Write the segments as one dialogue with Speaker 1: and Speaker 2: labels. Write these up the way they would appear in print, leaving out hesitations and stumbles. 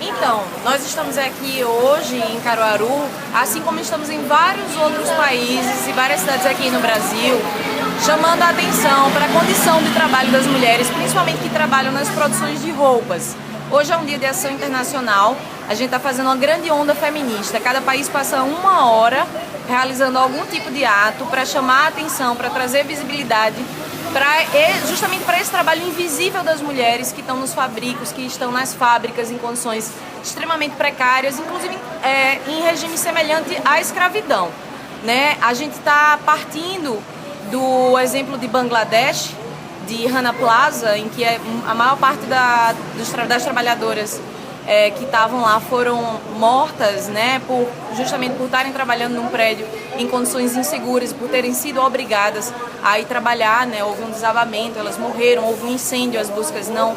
Speaker 1: Então, nós estamos aqui hoje em Caruaru, assim como estamos em vários outros países e várias cidades aqui no Brasil, chamando a atenção para a condição de trabalho das mulheres, principalmente que trabalham nas produções de roupas. Hoje é um dia de ação internacional, a gente está fazendo uma grande onda feminista. Cada país passa uma hora realizando algum tipo de ato para chamar a atenção, para trazer visibilidade, justamente para esse trabalho invisível das mulheres que estão nos fabricos, que estão nas fábricas em condições extremamente precárias, inclusive em regime semelhante à escravidão, né? A gente está partindo do exemplo de Bangladesh, de Rana Plaza, em que a maior parte das trabalhadoras que estavam lá foram mortas, né, justamente por estarem trabalhando num prédio em condições inseguras, por terem sido obrigadas a ir trabalhar, né, houve um desabamento, elas morreram, houve um incêndio, as buscas não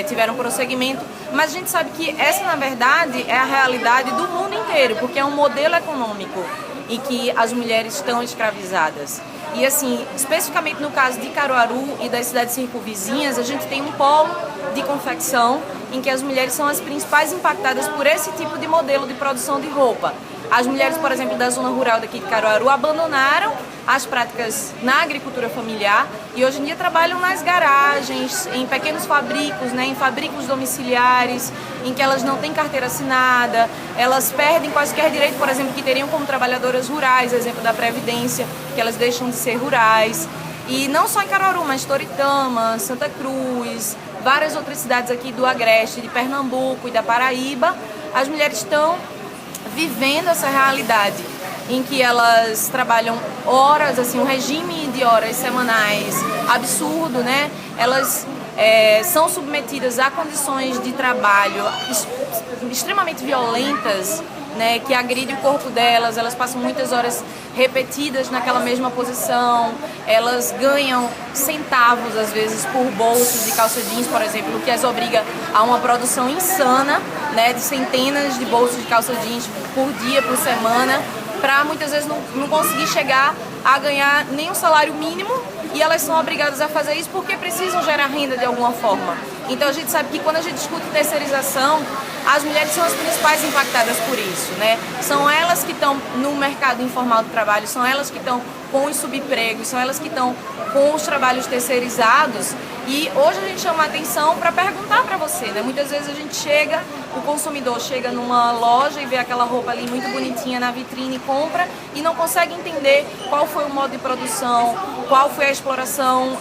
Speaker 1: tiveram prosseguimento, mas a gente sabe que essa, na verdade, é a realidade do mundo inteiro, porque é um modelo econômico em que as mulheres estão escravizadas. E assim, especificamente no caso de Caruaru e das cidades circunvizinhas, a gente tem um polo de confecção em que as mulheres são as principais impactadas por esse tipo de modelo de produção de roupa. As mulheres, por exemplo, da zona rural daqui de Caruaru abandonaram as práticas na agricultura familiar e hoje em dia trabalham nas garagens, em pequenos fabricos, né, em fabricos domiciliares, em que elas não têm carteira assinada, elas perdem quaisquer direitos, por exemplo, que teriam como trabalhadoras rurais, exemplo da Previdência, que elas deixam de ser rurais. E não só em Caruaru, mas Toritama, Santa Cruz, várias outras cidades aqui do Agreste, de Pernambuco e da Paraíba, as mulheres estão vivendo essa realidade em que elas trabalham horas, assim, um regime de horas semanais absurdo, né? Elas são submetidas a condições de trabalho extremamente violentas, né, que agridem o corpo delas, elas passam muitas horas repetidas naquela mesma posição, elas ganham centavos, às vezes, por bolsos de calça jeans, por exemplo, o que as obriga a uma produção insana, né, de centenas de bolsos de calça jeans por dia, por semana, para muitas vezes não conseguir chegar a ganhar nem um salário mínimo, e elas são obrigadas a fazer isso porque precisam gerar renda de alguma forma. Então a gente sabe que quando a gente discute terceirização, as mulheres são as principais impactadas por isso, né? São elas que estão no mercado informal do trabalho, são elas que estão com os subempregos, são elas que estão com os trabalhos terceirizados. E hoje a gente chama a atenção para perguntar para você, né? Muitas vezes a gente o consumidor chega numa loja e vê aquela roupa ali muito bonitinha na vitrine, compra e não consegue entender qual foi o modo de produção, qual foi a exploração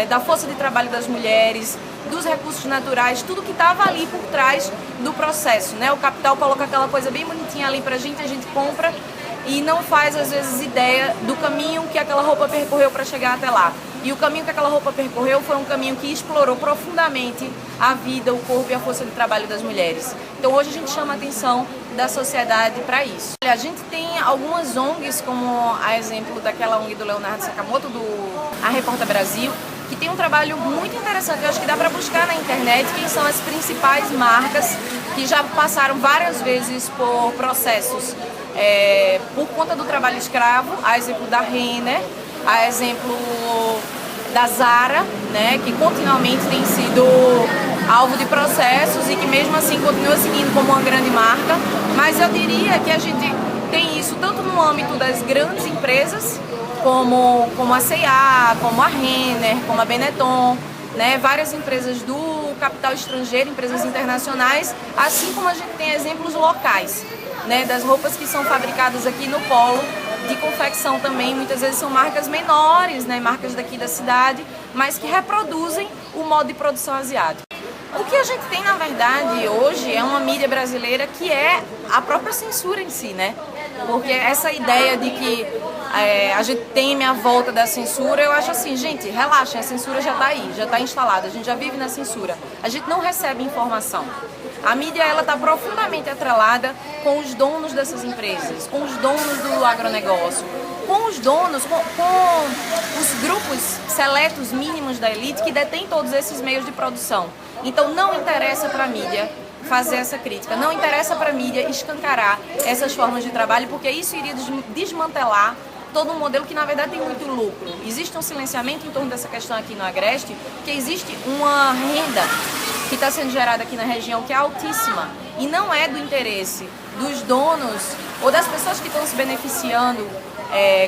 Speaker 1: da força de trabalho das mulheres, dos recursos naturais, tudo que estava ali por trás do processo, né? O capital coloca aquela coisa bem bonitinha ali pra gente, a gente compra e não faz, às vezes, ideia do caminho que aquela roupa percorreu para chegar até lá. E o caminho que aquela roupa percorreu foi um caminho que explorou profundamente a vida, o corpo e a força de trabalho das mulheres. Então hoje a gente chama a atenção da sociedade para isso. A gente tem algumas ONGs, como a exemplo daquela ONG do Leonardo Sakamoto, A Repórter Brasil, que tem um trabalho muito interessante. Eu acho que dá para buscar na internet quem são as principais marcas que já passaram várias vezes por processos por conta do trabalho escravo, a exemplo da Renner, a exemplo da Zara, né, que continuamente tem sido alvo de processos e que mesmo assim continua seguindo como uma grande marca. Mas eu diria que a gente tem isso tanto no âmbito das grandes empresas, como a C&A, como a Renner, como a Benetton, né, várias empresas do capital estrangeiro, empresas internacionais, assim como a gente tem exemplos locais, né, das roupas que são fabricadas aqui no polo de confecção também, muitas vezes são marcas menores, né, marcas daqui da cidade, mas que reproduzem o modo de produção asiático. O que a gente tem, na verdade, hoje é uma mídia brasileira que é a própria censura em si, né? Porque essa ideia de que a gente teme a volta da censura, eu acho assim, gente, relaxem, a censura já está aí, já está instalada, a gente já vive na censura. A gente não recebe informação. A mídia, ela está profundamente atrelada com os donos dessas empresas, com os donos do agronegócio, com os donos, com os grupos seletos mínimos da elite que detêm todos esses meios de produção. Então não interessa para a mídia fazer essa crítica, não interessa para a mídia escancarar essas formas de trabalho, porque isso iria desmantelar todo um modelo que na verdade tem muito lucro. Existe um silenciamento em torno dessa questão aqui no Agreste, porque existe uma renda que está sendo gerada aqui na região que é altíssima e não é do interesse dos donos ou das pessoas que estão se beneficiando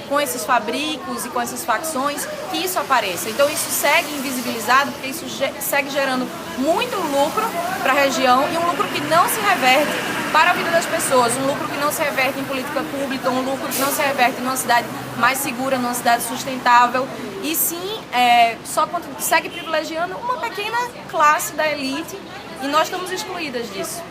Speaker 1: com esses fabricos e com essas facções, que isso apareça. Então isso segue invisibilizado, porque isso segue gerando muito lucro para a região e um lucro que não se reverte para a vida das pessoas, um lucro que não se reverte em política pública, um lucro que não se reverte numa cidade mais segura, numa cidade sustentável, e sim só segue privilegiando uma pequena classe da elite, e nós estamos excluídas disso.